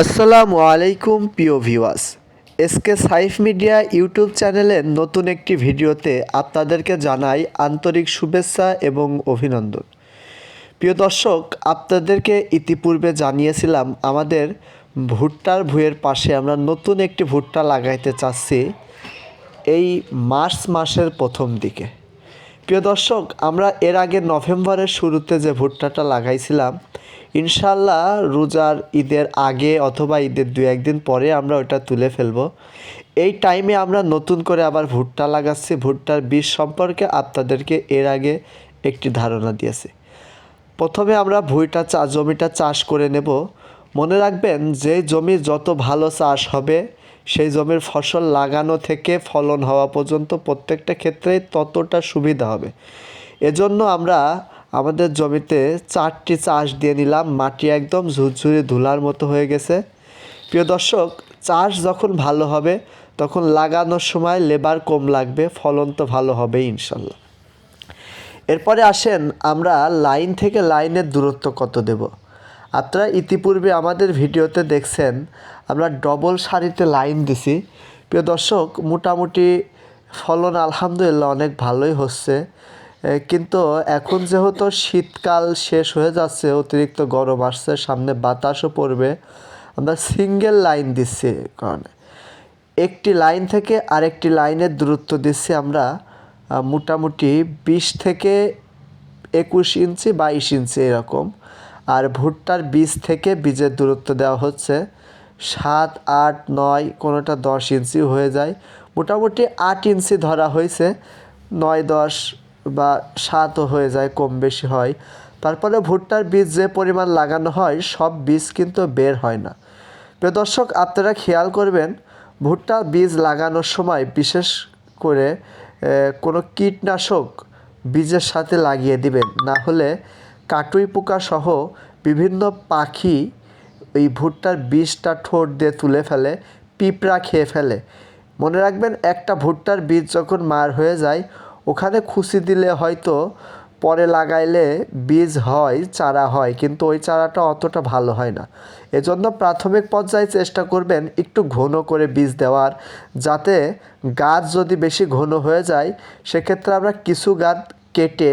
আসসালামু আলাইকুম প্রিয় viewers, SK Saif media YouTube চ্যানেলের নতুন একটি ভিডিওতে আপনাদেরকে জানাই আন্তরিক শুভেচ্ছা এবং অভিনন্দন। প্রিয় দর্শক, আপনাদেরকে ইতিপূর্বে জানিয়েছিলাম আমাদের ভুট্টার ভুঁইয়ের পাশে আমরা নতুন একটি ভুট্টা লাগাইতে চাচ্ছি এই মার্চ মাসের প্রথম দিকে। প্রিয় দর্শক, আমরা এর আগে নভেম্বরের শুরুতে যে ভুট্টাটা লাগাইছিলাম, ইনশাল্লাহ রোজার ঈদের আগে অথবা ঈদের 2-1 দিন পরে আমরা ওটা তুলে ফেলব। এই টাইমে আমরা নতুন করে আবার ভুট্টা লাগাচ্ছি। ভুট্টার বীজ সম্পর্কে আপনাদেরকে এর আগে একটি ধারণা দিয়েছি। প্রথমে আমরা জমিটা চাষ করে নেব। মনে রাখবেন, যে জমি যত ভালো চাষ হবে সেই জমির ফসল লাগানো থেকে ফলন হওয়া পর্যন্ত প্রত্যেকটা ক্ষেত্রেই ততটা সুবিধা হবে। এজন্য আমরা আমাদের জমিতে 4টি চাষ দিয়ে নিলাম। মাটি একদম ঝুরঝুরে ধুলার মতো হয়ে গেছে। প্রিয় দর্শক, চাষ যখন ভালো হবে তখন লাগানোর সময় লেবার কম লাগবে, ফলন তো ভালো হবেই ইনশাল্লাহ। এরপরে আসেন আমরা লাইন থেকে লাইনের দূরত্ব কত দেব। আপনারা ইতিপূর্বে আমাদের ভিডিওতে দেখছেন আমরা ডবল সারিতে লাইন দিছি। প্রিয় দর্শক, মোটামুটি ফলন আলহামদুলিল্লাহ অনেক ভালোই হচ্ছে। কিন্তু এখন যেহেতু শীতকাল শেষ হয়ে যাচ্ছে, অতিরিক্ত গরম আসছে, সামনে বাতাসও পড়বে, আমরা সিঙ্গেল লাইন দিচ্ছি। কারণে একটি লাইন থেকে আরেকটি লাইনের দূরত্ব দিচ্ছি আমরা মোটামুটি 20 থেকে 21 ইঞ্চি 22 ইঞ্চি এরকম। আর ভুট্টার বীজ থেকে বীজের দূরত্ব দেওয়া হচ্ছে 7, 8, 9, কোনোটা 10 ইঞ্চি হয়ে যায়। মোটামুটি 8 ইঞ্চি ধরা হয়েছে, 9, 10 বা 7ও হয়ে যায়, কম বেশি হয়। তারপরে ভুট্টার বীজ যে পরিমাণ লাগানো হয় সব বীজ কিন্তু বের হয় না। প্রিয় দর্শক, আপনারা খেয়াল করবেন, ভুট্টার বীজ লাগানোর সময় বিশেষ করে কোনো কীটনাশক বীজের সাথে লাগিয়ে দিবেন, না হলে কাটুই পোকা সহ বিভিন্ন পাখি এই ভুট্টার বীজটা ঠোঁট দিয়ে তুলে ফেলে, পিঁপড়া খেয়ে ফেলে। মনে রাখবেন, একটা ভুট্টার বীজ যখন মার হয়ে যায় ওখানে খুশি দিলে হয়তো পরে লাগাইলে বীজ হয়, চারা হয়, কিন্তু ওই চারাটা অতটা ভালো হয় না। এজন্য প্রাথমিক পর্যায়ে চেষ্টা করবেন একটু ঘন করে বীজ দেওয়ার, যাতে গাছ যদি বেশি ঘন হয়ে যায় সেক্ষেত্রে আমরা কিছু গাছ কেটে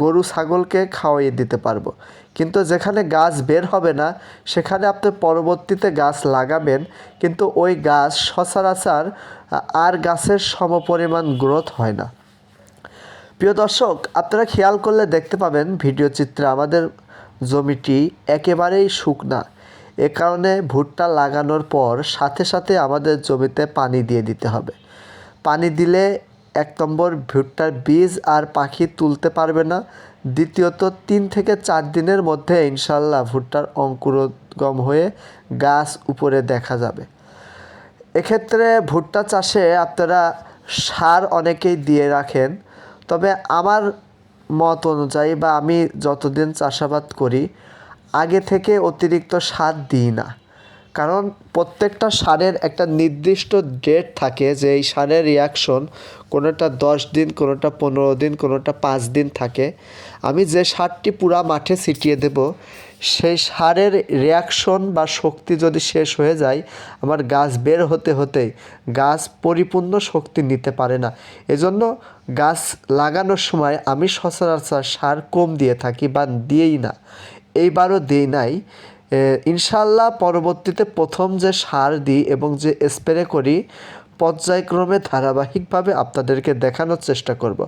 গরু ছাগলকে খাওয়াইয়ে দিতে পারবো। কিন্তু যেখানে গাছ বের হবে না সেখানে আপনি পরবর্তীতে গাছ লাগাবেন, কিন্তু ওই গাছ সচরাচর আর গাছের সমপরিমাণ গ্রোথ হয় না। প্রিয় দর্শক, আপনারা খেয়াল করলে দেখতে পাবেন ভিডিও চিত্রে আমাদের জমিটি একেবারেই শুকনা। এ কারণে ভুট্টা লাগানোর পর সাথে সাথে আমাদের জমিতে পানি দিয়ে দিতে হবে। পানি দিলে 1 নম্বর ভুট্টার বীজ আর পাখি তুলতে পারবে না। দ্বিতীয়ত 3 থেকে 4 দিনের মধ্যে ইনশাল্লাহ ভুট্টার অঙ্কুরোদ্গম হয়ে গাছ উপরে দেখা যাবে। এক্ষেত্রে ভুট্টা চাষে আপনারা সার অনেকেই দিয়ে রাখেন, তবে আমার মত অনুযায়ী বা আমি যতদিন চাষাবাদ করি আগে থেকে অতিরিক্ত সার দিই না। কারণ প্রত্যেকটা সারের একটা নির্দিষ্ট ডেট থাকে যে এই সারের রিয়াকশন কোনোটা 10 দিন, কোনোটা 15 দিন, কোনোটা 5 দিন থাকে। আমি যে সারটি পুরা মাঠে ছিটিয়ে দেব সেই সারের রিয়াকশন বা শক্তি যদি শেষ হয়ে যায়, আমার গাছ বের হতে হতেই গাছ পরিপূর্ণ শক্তি নিতে পারে না। এজন্য গাছ লাগানোর সময় আমি সচরাচর সার কম দিয়ে থাকি বা দিয়েই না। এইবারও দিই নাই। ইনশাল্লাহ পরবর্তীতে প্রথম যে সার দিই এবং যে স্প্রে করি পর্যায়ক্রমে ধারাবাহিকভাবে আপনাদেরকে দেখানোর চেষ্টা করব।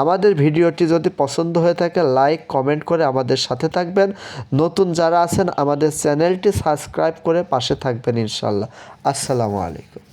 আমাদের ভিডিওটি যদি পছন্দ হয়ে থাকে লাইক কমেন্ট করে আমাদের সাথে থাকবেন। নতুন যারা আছেন আমাদের চ্যানেলটি সাবস্ক্রাইব করে পাশে থাকবেন ইনশাল্লাহ। আসসালামু আলাইকুম।